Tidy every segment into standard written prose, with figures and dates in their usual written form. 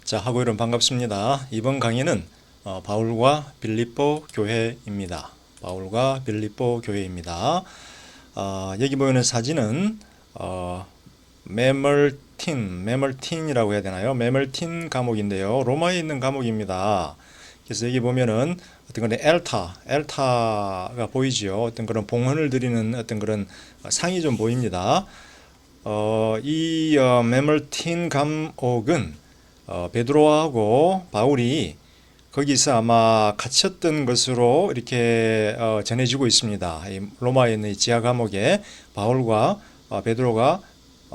자, 하고 여러분 반갑습니다. 이번 강의는 바울과 빌립보 교회입니다. 바울과 빌립보 교회입니다. 여기 보이는 사진은 메멀틴이라고 해야 되나요? 메멀틴 감옥인데요. 로마에 있는 감옥입니다. 그래서 여기 보면은 어떤 그런 엘타가 보이죠. 어떤 그런 봉헌을 드리는 어떤 그런 상이 좀 보입니다. 이 메멀틴 감옥은 베드로하고 바울이 거기서 아마 갇혔던 것으로 이렇게 전해지고 있습니다. 이 로마에 있는 이 지하 감옥에 바울과 베드로가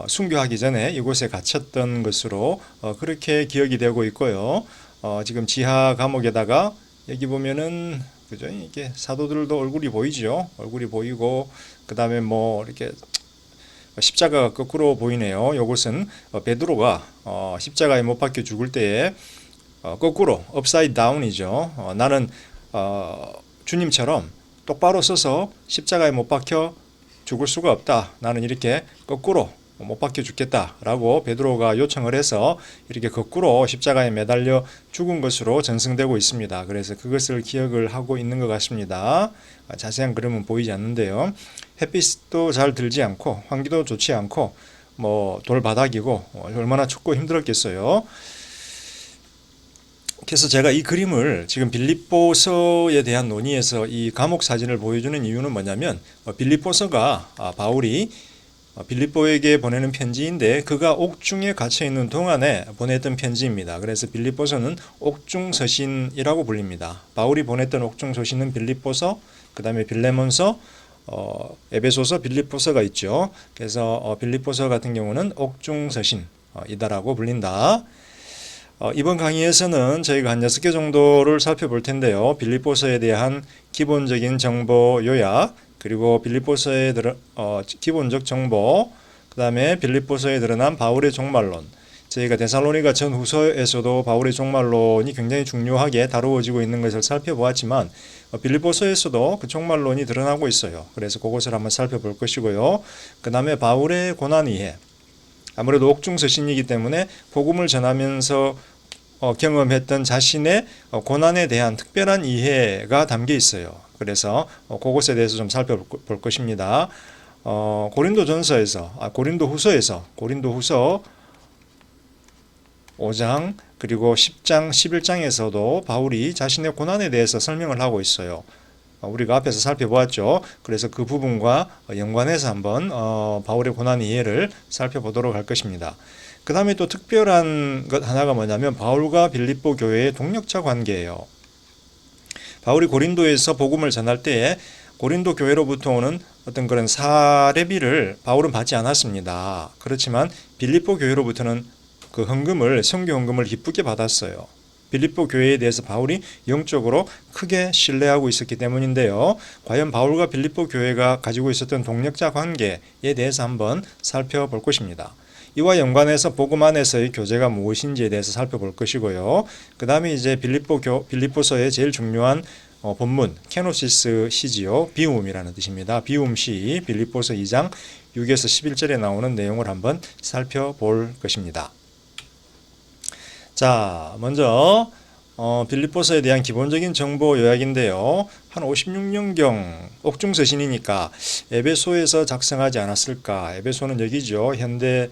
순교하기 전에 이곳에 갇혔던 것으로 그렇게 기억이 되고 있고요. 지금 지하 감옥에다가 여기 보면은 그죠? 이게 사도들도 얼굴이 보이죠. 얼굴이 보이고 그 다음에 뭐 이렇게 십자가가 거꾸로 보이네요. 이것은 베드로가 십자가에 못 박혀 죽을 때에 거꾸로 upside down이죠. 나는 주님처럼 똑바로 서서 십자가에 못 박혀 죽을 수가 없다. 나는 이렇게 거꾸로 못 박혀 죽겠다라고 베드로가 요청을 해서 이렇게 거꾸로 십자가에 매달려 죽은 것으로 전승되고 있습니다. 그래서 그것을 기억을 하고 있는 것 같습니다. 자세한 그림은 보이지 않는데요. 햇빛도 잘 들지 않고 환기도 좋지 않고 뭐 돌바닥이고 얼마나 춥고 힘들었겠어요. 그래서 제가 이 그림을 지금 빌립보서에 대한 논의에서 이 감옥 사진을 보여주는 이유는 뭐냐면 빌립보서가 바울이 빌립보에게 보내는 편지인데 그가 옥중에 갇혀 있는 동안에 보냈던 편지입니다. 그래서 빌립보서는 옥중서신이라고 불립니다. 바울이 보냈던 옥중서신은 빌립보서, 그 다음에 빌레몬서, 에베소서, 빌립보서가 있죠. 그래서 빌립보서 같은 경우는 옥중서신이다라고 불린다. 이번 강의에서는 저희가 한 6개 정도를 살펴볼 텐데요. 빌립보서에 대한 기본적인 정보 요약, 그리고 빌립보서의 기본적 정보, 그 다음에 빌립보서에 드러난 바울의 종말론. 저희가 데살로니가 전후서에서도 바울의 종말론이 굉장히 중요하게 다루어지고 있는 것을 살펴보았지만 빌립보서에서도 그 종말론이 드러나고 있어요. 그래서 그것을 한번 살펴볼 것이고요. 그 다음에 바울의 고난 이해. 아무래도 옥중서신이기 때문에 복음을 전하면서 경험했던 자신의 고난에 대한 특별한 이해가 담겨 있어요. 그래서 그것에 대해서 좀 살펴볼 것입니다. 고린도후서 5장 그리고 10장, 11장에서도 바울이 자신의 고난에 대해서 설명을 하고 있어요. 우리가 앞에서 살펴보았죠. 그래서 그 부분과 연관해서 한번 바울의 고난 이해를 살펴보도록 할 것입니다. 그 다음에 또 특별한 것 하나가 뭐냐면 바울과 빌립보 교회의 동력자 관계예요. 바울이 고린도에서 복음을 전할 때에 고린도 교회로부터 오는 어떤 그런 사례비를 바울은 받지 않았습니다. 그렇지만 빌립보 교회로부터는 그 헌금을, 선교 헌금을 기쁘게 받았어요. 빌립보 교회에 대해서 바울이 영적으로 크게 신뢰하고 있었기 때문인데요. 과연 바울과 빌립보 교회가 가지고 있었던 동력자 관계에 대해서 한번 살펴볼 것입니다. 이와 연관해서 복음 안에서의 교제가 무엇인지에 대해서 살펴볼 것이고요. 그 다음에 이제 빌립보서의 제일 중요한 본문, 케노시스 시지요. 비움이라는 뜻입니다. 비움시, 빌립보서 2장 6에서 11절에 나오는 내용을 한번 살펴볼 것입니다. 자, 먼저 빌립보서에 대한 기본적인 정보 요약인데요. 한 56년경 옥중서신이니까 에베소에서 작성하지 않았을까. 에베소는 여기죠. 현대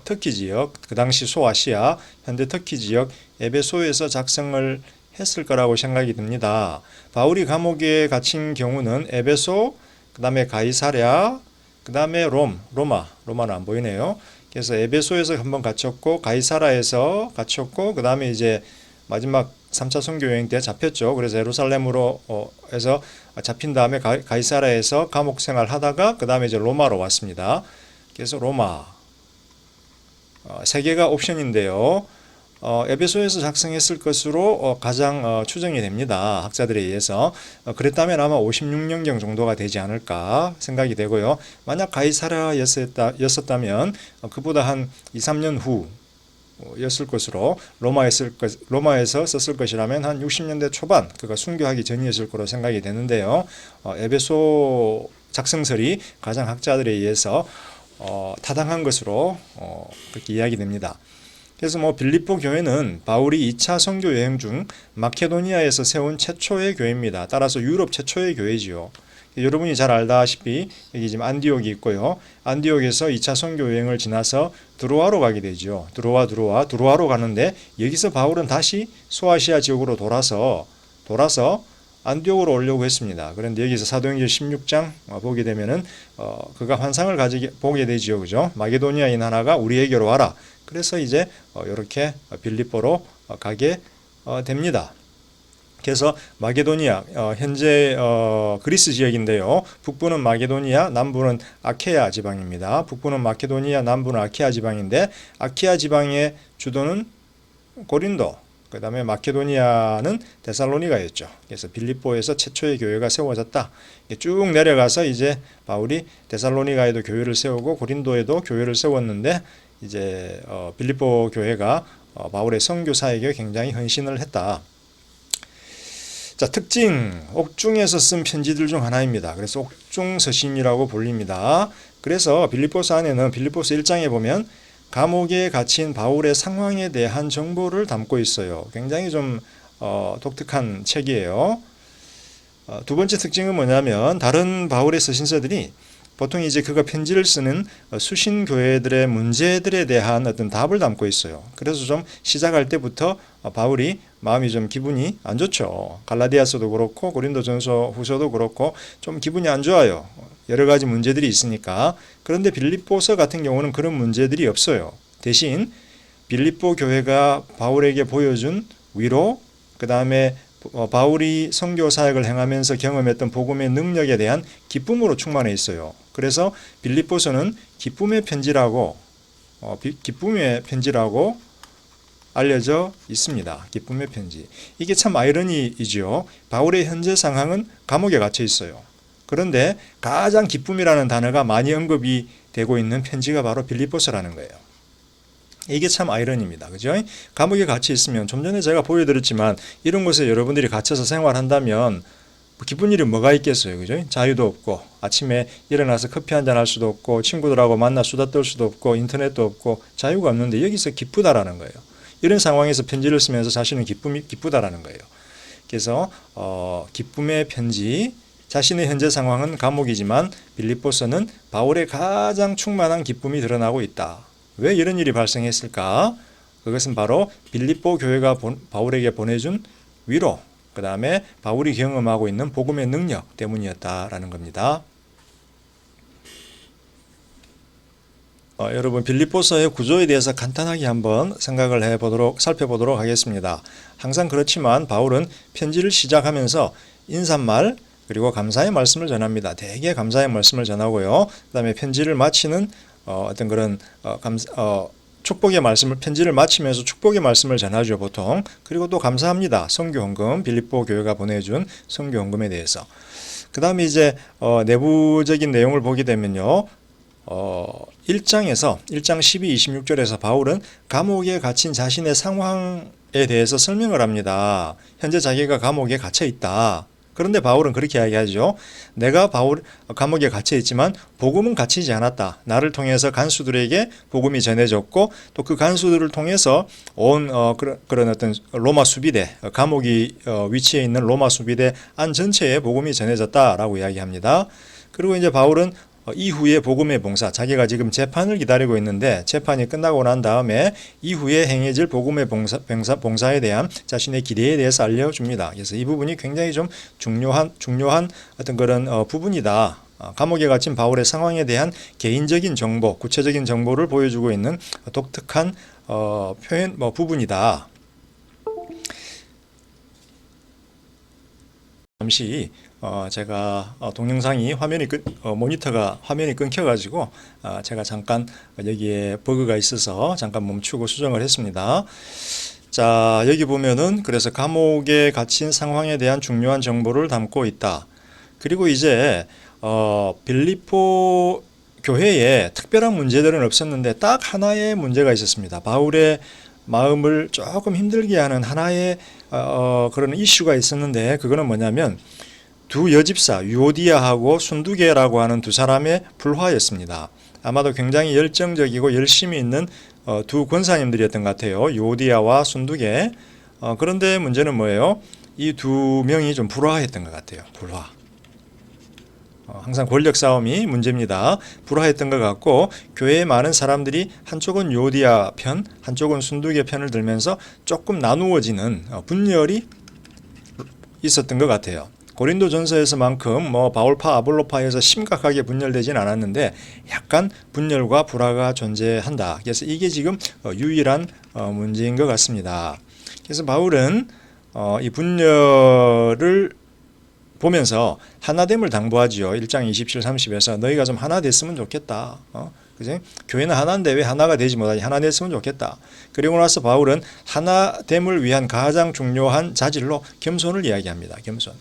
터키 지역, 그 당시 소아시아, 현대 터키 지역 에베소에서 작성을 했을 거라고 생각이 듭니다. 바울이 감옥에 갇힌 경우는 에베소, 그 다음에 가이사랴, 그 다음에 로마는 안 보이네요. 그래서 에베소에서 한번 갇혔고 가이사라에서 갇혔고 그 다음에 이제 마지막 3차 선교 여행 때 잡혔죠. 그래서 예루살렘으로 해서 잡힌 다음에 가이사라에서 감옥 생활 하다가 그 다음에 이제 로마로 왔습니다. 그래서 로마 3개가 옵션인데요. 에베소에서 작성했을 것으로 가장 추정이 됩니다. 학자들에 의해서. 그랬다면 아마 56년경 정도가 되지 않을까 생각이 되고요. 만약 가이사라였었다면 그보다 한 2, 3년 후였을 것으로 로마에서 썼을 것이라면 한 60년대 초반 그가 순교하기 전이었을 거로 생각이 되는데요. 에베소 작성설이 가장 학자들에 의해서 타당한 것으로 그렇게 이야기됩니다. 그래서 뭐 빌립보 교회는 바울이 2차 선교 여행 중 마케도니아에서 세운 최초의 교회입니다. 따라서 유럽 최초의 교회지요. 여러분이 잘 알다시피 여기 지금 안디옥이 있고요. 안디옥에서 2차 선교 여행을 지나서 드로아로 가게 되죠. 드로아로 가는데 여기서 바울은 다시 소아시아 지역으로 돌아서 안디옥으로 오려고 했습니다. 그런데 여기서 사도행전 16장 보게 되면은 그가 환상을 보게 되지요. 그죠? 마게도니아인 하나가 우리에게로 와라. 그래서 이제 이렇게 빌립보로 가게 됩니다. 그래서 마게도니아 현재 그리스 지역인데요. 북부는 마게도니아, 남부는 아케야 지방입니다. 북부는 마케도니아, 남부는 아케야 지방인데 아케야 지방의 주도는 고린도, 그 다음에 마케도니아는 데살로니가였죠. 그래서 빌립보에서 최초의 교회가 세워졌다. 쭉 내려가서 이제 바울이 데살로니가에도 교회를 세우고 고린도에도 교회를 세웠는데 이제 빌립보 교회가 바울의 선교 사역에 굉장히 헌신을 했다. 자, 특징, 옥중에서 쓴 편지들 중 하나입니다. 그래서 옥중서신이라고 불립니다. 그래서 빌립보서 안에는 빌립보서 1장에 보면 감옥에 갇힌 바울의 상황에 대한 정보를 담고 있어요. 굉장히 좀 독특한 책이에요. 두 번째 특징은 뭐냐면 다른 바울의 서신서들이 보통 이제 그가 편지를 쓰는 수신 교회들의 문제들에 대한 어떤 답을 담고 있어요. 그래서 좀 시작할 때부터 바울이 마음이 좀 기분이 안 좋죠. 갈라디아서도 그렇고 고린도전서 후서도 그렇고 좀 기분이 안 좋아요. 여러 가지 문제들이 있으니까. 그런데 빌립보서 같은 경우는 그런 문제들이 없어요. 대신 빌립보 교회가 바울에게 보여준 위로, 그 다음에 바울이 선교 사역을 행하면서 경험했던 복음의 능력에 대한 기쁨으로 충만해 있어요. 그래서 빌립보서는 기쁨의 편지라고 알려져 있습니다. 기쁨의 편지. 이게 참 아이러니이지요. 바울의 현재 상황은 감옥에 갇혀 있어요. 그런데 가장 기쁨이라는 단어가 많이 언급이 되고 있는 편지가 바로 빌립보서라는 거예요. 이게 참 아이러니입니다. 그죠? 감옥에 갇혀 있으면 좀 전에 제가 보여드렸지만 이런 곳에 여러분들이 갇혀서 생활한다면 기쁜 일이 뭐가 있겠어요. 그죠? 자유도 없고 아침에 일어나서 커피 한잔 할 수도 없고 친구들하고 만나 수다 떨 수도 없고 인터넷도 없고 자유가 없는데 여기서 기쁘다라는 거예요. 이런 상황에서 편지를 쓰면서 자신은 기쁘다라는 거예요. 그래서 기쁨의 편지, 자신의 현재 상황은 감옥이지만 빌립보서는 바울의 가장 충만한 기쁨이 드러나고 있다. 왜 이런 일이 발생했을까? 그것은 바로 빌립보 교회가 바울에게 보내준 위로, 그 다음에 바울이 경험하고 있는 복음의 능력 때문이었다라는 겁니다. 여러분 빌립보서의 구조에 대해서 간단하게 한번 살펴보도록 하겠습니다. 항상 그렇지만 바울은 편지를 시작하면서 인사말 그리고 감사의 말씀을 전합니다. 대개 감사의 말씀을 전하고요. 그 다음에 편지를 마치는 어떤 그런 축복의 말씀을 편지를 마치면서 축복의 말씀을 전하죠 보통. 그리고 또 감사합니다. 선교헌금 빌립보 교회가 보내준 선교헌금에 대해서. 그 다음에 이제 내부적인 내용을 보게 되면요. 1장 12, 26절에서 바울은 감옥에 갇힌 자신의 상황에 대해서 설명을 합니다. 현재 자기가 감옥에 갇혀 있다. 그런데 바울은 그렇게 이야기하죠. 내가 감옥에 갇혀 있지만 복음은 갇히지 않았다. 나를 통해서 간수들에게 복음이 전해졌고 또 그 간수들을 통해서 온 그런 어떤 로마 수비대, 감옥이 위치해 있는 로마 수비대 안 전체에 복음이 전해졌다라고 이야기합니다. 그리고 이제 바울은 이후에 복음의 봉사, 자기가 지금 재판을 기다리고 있는데 재판이 끝나고 난 다음에 이후에 행해질 복음의 봉사에 대한 자신의 기대에 대해서 알려줍니다. 그래서 이 부분이 굉장히 좀 중요한 어떤 그런 부분이다. 감옥에 갇힌 바울의 상황에 대한 개인적인 정보, 구체적인 정보를 보여주고 있는 독특한 표현 부분이다. 잠시 제가 동영상이 모니터가 화면이 끊겨가지고 제가 잠깐 여기에 버그가 있어서 잠깐 멈추고 수정을 했습니다. 자, 여기 보면은 그래서 감옥에 갇힌 상황에 대한 중요한 정보를 담고 있다. 그리고 이제 빌립보 교회에 특별한 문제들은 없었는데 딱 하나의 문제가 있었습니다. 바울의 마음을 조금 힘들게 하는 하나의 그런 이슈가 있었는데 그거는 뭐냐면 두 여집사 유오디아하고 순두계라고 하는 두 사람의 불화였습니다. 아마도 굉장히 열정적이고 열심히 있는 두 권사님들이었던 것 같아요. 요디아와 순두계. 그런데 문제는 뭐예요? 이 두 명이 좀 불화했던 것 같아요. 불화. 항상 권력 싸움이 문제입니다. 불화했던 것 같고 교회에 많은 사람들이 한쪽은 요디아 편, 한쪽은 순두계 편을 들면서 조금 나누어지는 분열이 있었던 것 같아요. 고린도전서에서만큼 바울파 아볼로파에서 심각하게 분열되진 않았는데 약간 분열과 불화가 존재한다. 그래서 이게 지금 유일한 문제인 것 같습니다. 그래서 바울은 이 분열을 보면서 하나됨을 당부하지요. 1장 27, 30에서 너희가 좀 하나 됐으면 좋겠다. 그지? 교회는 하나인데 왜 하나가 되지 못하지? 하나 됐으면 좋겠다. 그리고 나서 바울은 하나됨을 위한 가장 중요한 자질로 겸손을 이야기합니다. 겸손.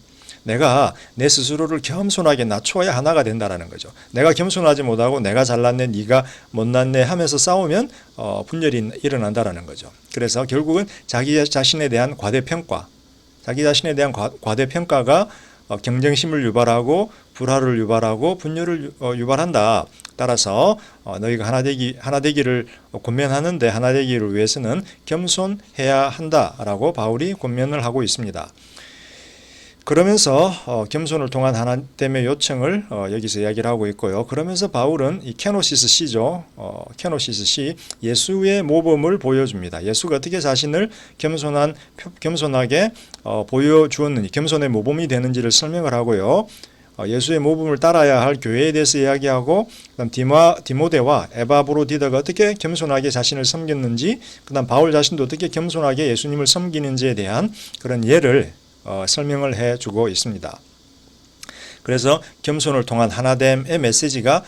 내가 내 스스로를 겸손하게 낮춰야 하나가 된다라는 거죠. 내가 겸손하지 못하고 내가 잘났네, 네가 못났네 하면서 싸우면 분열이 일어난다라는 거죠. 그래서 결국은 자기 자신에 대한 과대평가, 자기 자신에 대한 과대평가가 경쟁심을 유발하고 불화를 유발하고 분열을 유발한다. 따라서 너희가 하나 되기를 권면하는데 하나 되기를 위해서는 겸손해야 한다라고 바울이 권면을 하고 있습니다. 그러면서 겸손을 통한 하나됨의 요청을 여기서 이야기를 하고 있고요. 그러면서 바울은 이 케노시스 시죠. 케노시스 시, 예수의 모범을 보여줍니다. 예수가 어떻게 자신을 겸손하게 보여주었는지, 겸손의 모범이 되는지를 설명을 하고요. 예수의 모범을 따라야 할 교회에 대해서 이야기하고, 그다음 디모데와 에바브로디다가 어떻게 겸손하게 자신을 섬겼는지, 그다음 바울 자신도 어떻게 겸손하게 예수님을 섬기는지에 대한 그런 예를 설명을 해주고 있습니다. 그래서 겸손을 통한 하나됨의 메시지가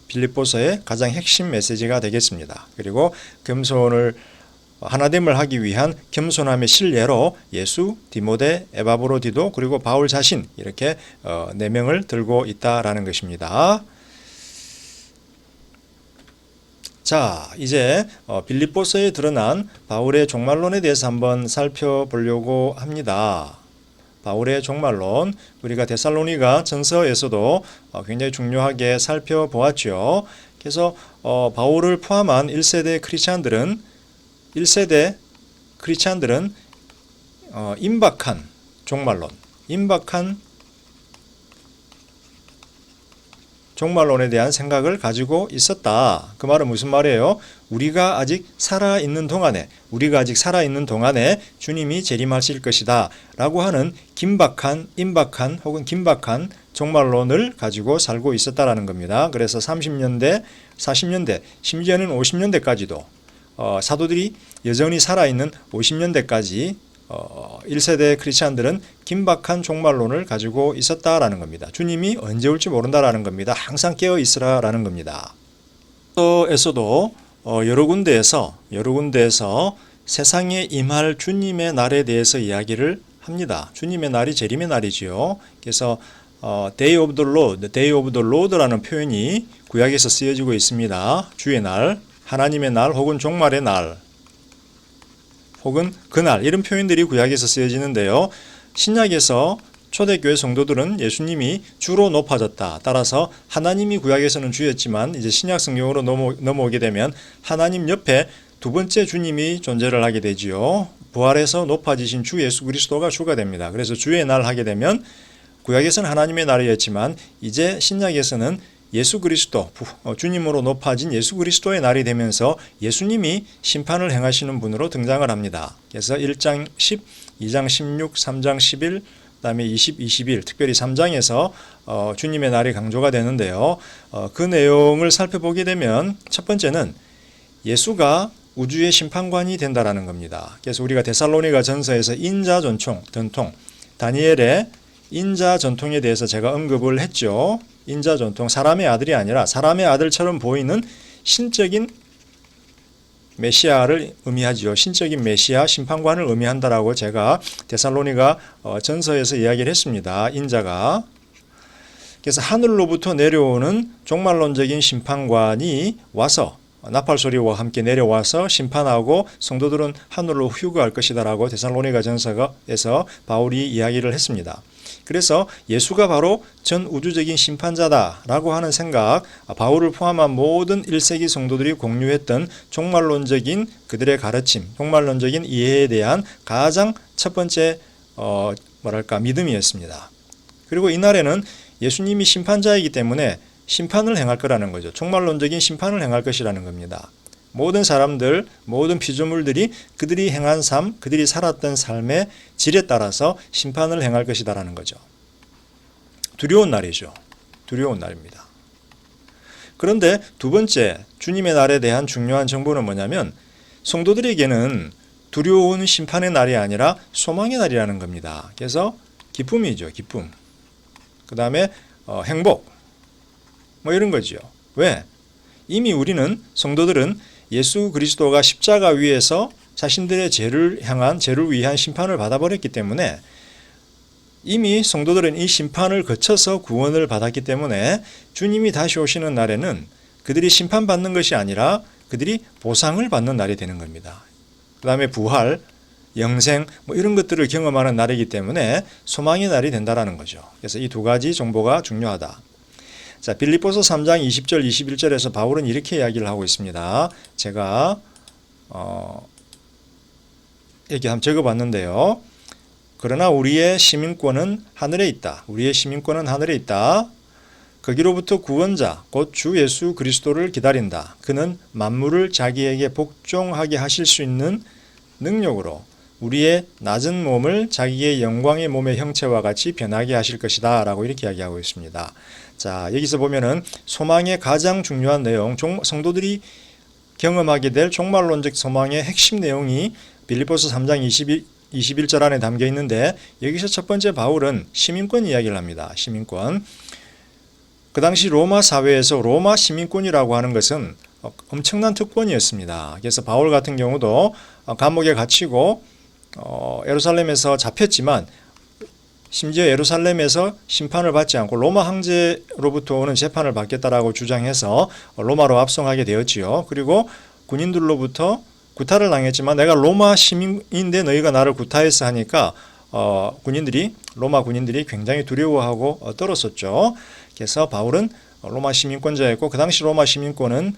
빌립보서의 가장 핵심 메시지가 되겠습니다. 그리고 겸손을 하나됨을 하기 위한 겸손함의 실례로 예수, 디모데, 에바브로디도 그리고 바울 자신 이렇게 4명을 들고 있다라는 것입니다. 자, 이제 빌립보서에 드러난 바울의 종말론에 대해서 한번 살펴보려고 합니다. 바울의 종말론, 우리가 데살로니가 전서에서도 굉장히 중요하게 살펴보았죠. 그래서 바울을 포함한 1세대 크리스찬들은 임박한 종말론, 임박한 종말론에 대한 생각을 가지고 있었다. 그 말은 무슨 말이에요? 우리가 아직 살아있는 동안에 주님이 재림하실 것이다 라고 하는 임박한 혹은 긴박한 종말론을 가지고 살고 있었다라는 겁니다. 그래서 30년대, 40년대, 심지어는 50년대까지도 사도들이 여전히 살아있는 50년대까지 1세대 크리스찬들은 긴박한 종말론을 가지고 있었다라는 겁니다. 주님이 언제 올지 모른다라는 겁니다. 항상 깨어 있으라라는 겁니다. 에서도 여러 군데에서 세상에 임할 주님의 날에 대해서 이야기를 합니다. 주님의 날이 재림의 날이지요. 그래서 Day of the Lord라는 표현이 구약에서 쓰여지고 있습니다. 주의 날, 하나님의 날 혹은 종말의 날 혹은 그날, 이런 표현들이 구약에서 쓰여지는데요. 신약에서 초대교회 성도들은 예수님이 주로 높아졌다. 따라서 하나님이 구약에서는 주였지만 이제 신약 성경으로 넘어오게 되면 하나님 옆에 두 번째 주님이 존재를 하게 되지요. 부활해서 높아지신 주 예수 그리스도가 주가 됩니다. 그래서 주의 날 하게 되면 구약에서는 하나님의 날이었지만 이제 신약에서는 예수 그리스도, 주님으로 높아진 예수 그리스도의 날이 되면서 예수님이 심판을 행하시는 분으로 등장을 합니다. 그래서 1장 10, 2장 16, 3장 11, 그다음에 20, 21, 특별히 3장에서 주님의 날이 강조가 되는데요. 그 내용을 살펴보게 되면 첫 번째는 예수가 우주의 심판관이 된다라는 겁니다. 그래서 우리가 데살로니가 전서에서 인자 전통, 다니엘의 인자 전통에 대해서 제가 언급을 했죠. 인자 전통, 사람의 아들이 아니라 사람의 아들처럼 보이는 신적인 메시아를 의미하지요. 신적인 메시아, 심판관을 의미한다라고 제가 데살로니가 전서에서 이야기를 했습니다. 인자가. 그래서 하늘로부터 내려오는 종말론적인 심판관이 와서 나팔소리와 함께 내려와서 심판하고 성도들은 하늘로 휴거할 것이다라고 데살로니가 전서에서 바울이 이야기를 했습니다. 그래서 예수가 바로 전 우주적인 심판자다라고 하는 생각, 바울을 포함한 모든 1세기 성도들이 공유했던 종말론적인 그들의 가르침, 종말론적인 이해에 대한 가장 첫 번째 믿음이었습니다. 그리고 이날에는 예수님이 심판자이기 때문에 심판을 행할 거라는 거죠. 종말론적인 심판을 행할 것이라는 겁니다. 모든 사람들, 모든 피조물들이 그들이 행한 삶, 그들이 살았던 삶의 질에 따라서 심판을 행할 것이다라는 거죠. 두려운 날이죠. 두려운 날입니다. 그런데 두 번째, 주님의 날에 대한 중요한 정보는 뭐냐면 성도들에게는 두려운 심판의 날이 아니라 소망의 날이라는 겁니다. 그래서 기쁨이죠. 기쁨. 그 다음에 행복. 이런 거죠. 왜? 이미 우리는 성도들은 예수 그리스도가 십자가 위에서 자신들의 죄를 위한 심판을 받아버렸기 때문에 이미 성도들은 이 심판을 거쳐서 구원을 받았기 때문에 주님이 다시 오시는 날에는 그들이 심판받는 것이 아니라 그들이 보상을 받는 날이 되는 겁니다. 그 다음에 부활, 영생 이런 것들을 경험하는 날이기 때문에 소망의 날이 된다는 거죠. 그래서 이 두 가지 정보가 중요하다. 자, 빌립보서 3장 20절 21절에서 바울은 이렇게 이야기를 하고 있습니다. 제가 여기 한번 적어봤는데요. 그러나 우리의 시민권은 하늘에 있다. 우리의 시민권은 하늘에 있다. 거기로부터 구원자 곧 주 예수 그리스도를 기다린다. 그는 만물을 자기에게 복종하게 하실 수 있는 능력으로 우리의 낮은 몸을 자기의 영광의 몸의 형체와 같이 변하게 하실 것이다 라고 이렇게 이야기하고 있습니다. 자, 여기서 보면은 소망의 가장 중요한 내용, 성도들이 경험하게 될 종말론적 소망의 핵심 내용이 빌립보서 3장 21절 안에 담겨 있는데 여기서 첫 번째 바울은 시민권 이야기를 합니다. 시민권. 그 당시 로마 사회에서 로마 시민권이라고 하는 것은 엄청난 특권이었습니다. 그래서 바울 같은 경우도 감옥에 갇히고 예루살렘에서 잡혔지만 심지어 예루살렘에서 심판을 받지 않고 로마 황제로부터 오는 재판을 받겠다라고 주장해서 로마로 압송하게 되었지요. 그리고 군인들로부터 구타를 당했지만 내가 로마 시민인데 너희가 나를 구타했어 하니까 로마 군인들이 굉장히 두려워하고 떨었었죠. 그래서 바울은 로마 시민권자였고 그 당시 로마 시민권은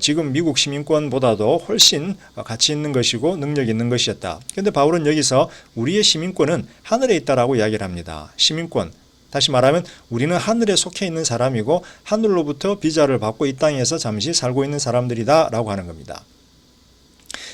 지금 미국 시민권보다도 훨씬 가치 있는 것이고 능력 있는 것이었다. 그런데 바울은 여기서 우리의 시민권은 하늘에 있다라고 이야기를 합니다. 시민권. 다시 말하면 우리는 하늘에 속해 있는 사람이고 하늘로부터 비자를 받고 이 땅에서 잠시 살고 있는 사람들이다 라고 하는 겁니다.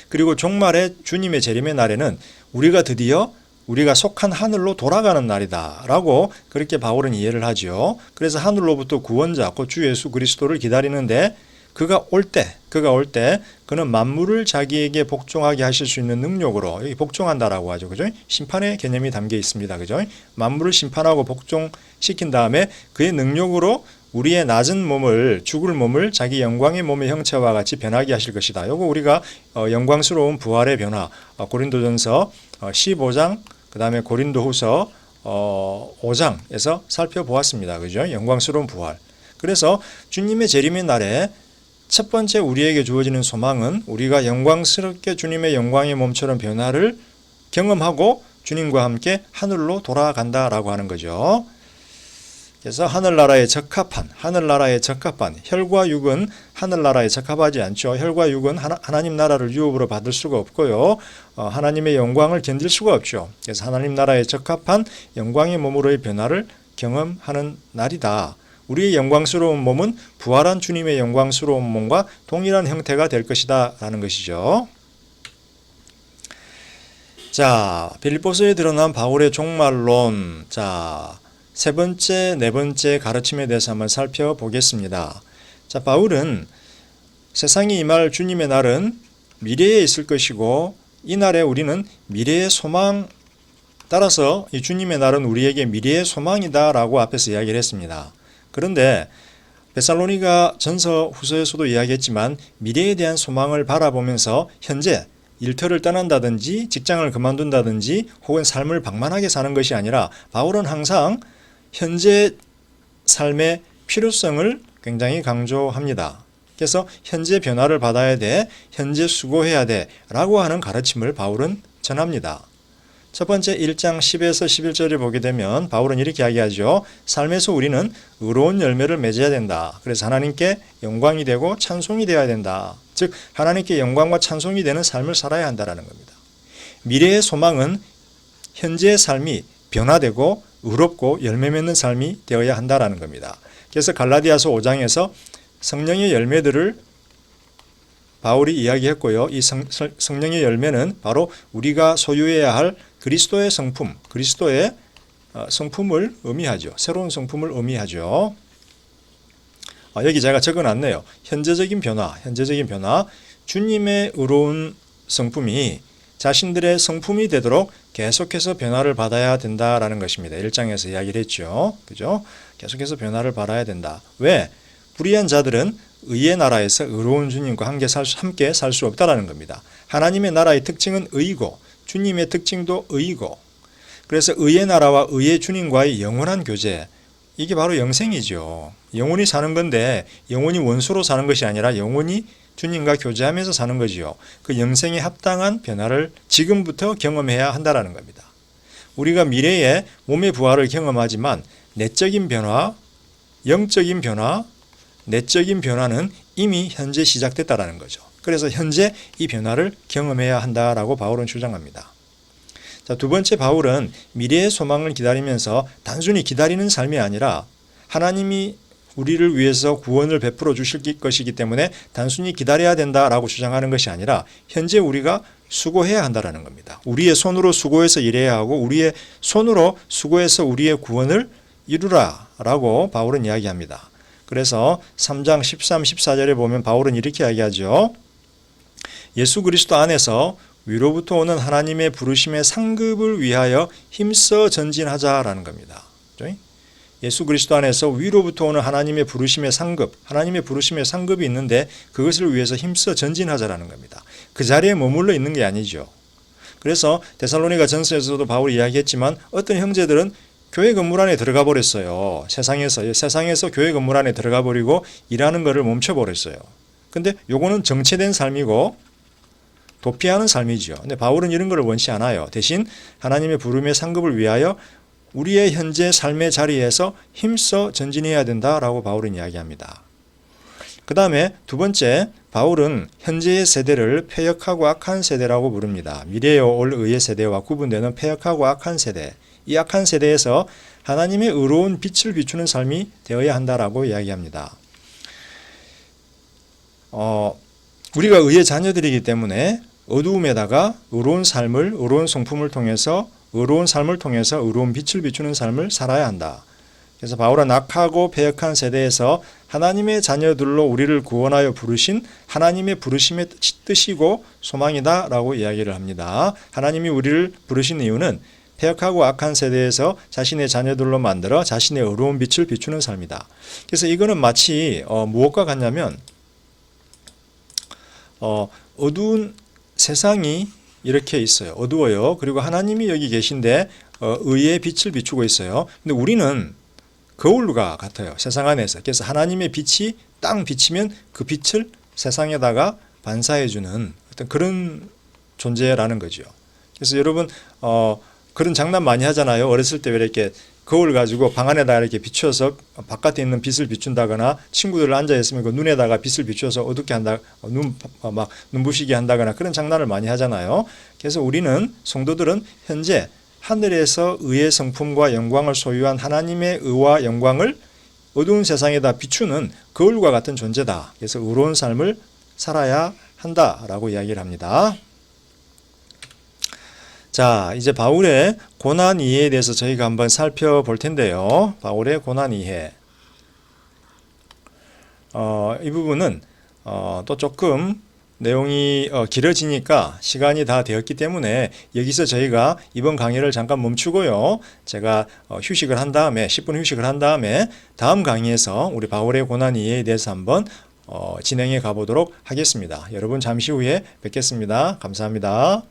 그리고 종말의 주님의 재림의 날에는 우리가 속한 하늘로 돌아가는 날이다 라고 그렇게 바울은 이해를 하죠. 그래서 하늘로부터 구원자 곧 주 예수 그리스도를 기다리는데 그가 올 때 그는 만물을 자기에게 복종하게 하실 수 있는 능력으로, 여기 복종한다라고 하죠. 그죠? 심판의 개념이 담겨 있습니다. 그죠? 만물을 심판하고 복종시킨 다음에 그의 능력으로 우리의 낮은 몸을, 죽을 몸을 자기 영광의 몸의 형체와 같이 변하게 하실 것이다. 요거 우리가 영광스러운 부활의 변화, 고린도전서 15장, 그 다음에 고린도후서 5장에서 살펴보았습니다. 그죠? 영광스러운 부활. 그래서 주님의 재림의 날에 첫 번째 우리에게 주어지는 소망은 우리가 영광스럽게 주님의 영광의 몸처럼 변화를 경험하고 주님과 함께 하늘로 돌아간다라고 하는 거죠. 그래서 하늘나라에 적합한 혈과 육은 하늘나라에 적합하지 않죠. 혈과 육은 하나님 나라를 유업으로 받을 수가 없고요. 하나님의 영광을 견딜 수가 없죠. 그래서 하나님 나라에 적합한 영광의 몸으로의 변화를 경험하는 날이다. 우리의 영광스러운 몸은 부활한 주님의 영광스러운 몸과 동일한 형태가 될 것이다 라는 것이죠. 자, 빌립보서에 드러난 바울의 종말론. 자, 세 번째, 네 번째 가르침에 대해서 한번 살펴보겠습니다. 자, 바울은 세상이 임할 주님의 날은 미래에 있을 것이고 이 날에 우리는 미래의 소망, 따라서 이 주님의 날은 우리에게 미래의 소망이다라고 앞에서 이야기를 했습니다. 그런데 데살로니가 전서 후서에서도 이야기했지만 미래에 대한 소망을 바라보면서 현재 일터를 떠난다든지 직장을 그만둔다든지 혹은 삶을 방만하게 사는 것이 아니라 바울은 항상 현재 삶의 필요성을 굉장히 강조합니다. 그래서 현재 변화를 받아야 돼, 현재 수고해야 돼 라고 하는 가르침을 바울은 전합니다. 첫 번째 1장 10에서 11절을 보게 되면 바울은 이렇게 이야기하죠. 삶에서 우리는 의로운 열매를 맺어야 된다. 그래서 하나님께 영광이 되고 찬송이 되어야 된다. 즉 하나님께 영광과 찬송이 되는 삶을 살아야 한다는 겁니다. 미래의 소망은 현재의 삶이 변화되고 의롭고 열매 맺는 삶이 되어야 한다는 겁니다. 그래서 갈라디아서 5장에서 성령의 열매들을 바울이 이야기했고요. 이 성령의 열매는 바로 우리가 소유해야 할 그리스도의 성품, 그리스도의 성품을 의미하죠. 새로운 성품을 의미하죠. 여기 제가 적어놨네요. 현재적인 변화, 주님의 의로운 성품이 자신들의 성품이 되도록 계속해서 변화를 받아야 된다라는 것입니다. 1장에서 이야기를 했죠. 그죠? 계속해서 변화를 받아야 된다. 왜? 불의한 자들은 의의 나라에서 의로운 주님과 함께 살 수 없다라는 겁니다. 하나님의 나라의 특징은 의이고 주님의 특징도 의이고, 그래서 의의 나라와 의의 주님과의 영원한 교제, 이게 바로 영생이죠. 영원히 사는 건데 영원히 원수로 사는 것이 아니라 영원히 주님과 교제하면서 사는 거지요. 그 영생에 합당한 변화를 지금부터 경험해야 한다는 겁니다. 우리가 미래에 몸의 부활을 경험하지만 내적인 변화, 영적인 변화, 내적인 변화는 이미 현재 시작됐다는 거죠. 그래서 현재 이 변화를 경험해야 한다라고 바울은 주장합니다. 자, 두 번째, 바울은 미래의 소망을 기다리면서 단순히 기다리는 삶이 아니라 하나님이 우리를 위해서 구원을 베풀어 주실 것이기 때문에 단순히 기다려야 된다라고 주장하는 것이 아니라 현재 우리가 수고해야 한다는 겁니다. 우리의 손으로 수고해서 일해야 하고 우리의 손으로 수고해서 우리의 구원을 이루라라고 바울은 이야기합니다. 그래서 3장 13, 14절에 보면 바울은 이렇게 이야기하죠. 예수 그리스도 안에서 위로부터 오는 하나님의 부르심의 상급을 위하여 힘써 전진하자라는 겁니다. 예수 그리스도 안에서 위로부터 오는 하나님의 부르심의 상급, 하나님의 부르심의 상급이 있는데 그것을 위해서 힘써 전진하자라는 겁니다. 그 자리에 머물러 있는 게 아니죠. 그래서 데살로니가 전서에서도 바울이 이야기했지만 어떤 형제들은 교회 건물 안에 들어가 버렸어요. 세상에서 교회 건물 안에 들어가 버리고 일하는 것을 멈춰 버렸어요. 근데 요거는 정체된 삶이고 도피하는 삶이죠. 근데 바울은 이런 것을 원치 않아요. 대신 하나님의 부름의 상급을 위하여 우리의 현재 삶의 자리에서 힘써 전진해야 된다라고 바울은 이야기합니다. 그 다음에 두 번째, 바울은 현재의 세대를 패역하고 악한 세대라고 부릅니다. 미래에 올 의의 세대와 구분되는 패역하고 악한 세대, 이 악한 세대에서 하나님의 의로운 빛을 비추는 삶이 되어야 한다라고 이야기합니다. 우리가 의의 자녀들이기 때문에 어두움에다가 의로운 성품을 통해서 의로운 빛을 비추는 삶을 살아야 한다. 그래서 바울은 악하고 패역한 세대에서 하나님의 자녀들로 우리를 구원하여 부르신 하나님의 부르심의 뜻이고 소망이다라고 이야기를 합니다. 하나님이 우리를 부르신 이유는 패역하고 악한 세대에서 자신의 자녀들로 만들어 자신의 의로운 빛을 비추는 삶이다. 그래서 이거는 마치 무엇과 같냐면 어두운 세상이 이렇게 있어요. 어두워요. 그리고 하나님이 여기 계신데 의의 빛을 비추고 있어요. 근데 우리는 거울과 같아요. 세상 안에서. 그래서 하나님의 빛이 땅 비치면 그 빛을 세상에다가 반사해주는 어떤 그런 존재라는 거죠. 그래서 여러분 그런 장난 많이 하잖아요. 어렸을 때 왜 이렇게 거울 가지고 방 안에다 이렇게 비춰서 바깥에 있는 빛을 비춘다거나 친구들 앉아 있으면 그 눈에다가 빛을 비춰서 어둡게 한다, 눈부시게 한다거나 그런 장난을 많이 하잖아요. 그래서 우리는 성도들은 현재 하늘에서 의의 성품과 영광을 소유한 하나님의 의와 영광을 어두운 세상에다 비추는 거울과 같은 존재다. 그래서 의로운 삶을 살아야 한다라고 이야기를 합니다. 자, 이제 바울의 고난 이해에 대해서 저희가 한번 살펴볼 텐데요. 바울의 고난 이해. 이 부분은 또 조금 내용이 길어지니까 시간이 다 되었기 때문에 여기서 저희가 이번 강의를 잠깐 멈추고요. 제가 휴식을 한 다음에 10분 휴식을 한 다음에 다음 강의에서 우리 바울의 고난 이해에 대해서 한번 진행해 가보도록 하겠습니다. 여러분 잠시 후에 뵙겠습니다. 감사합니다.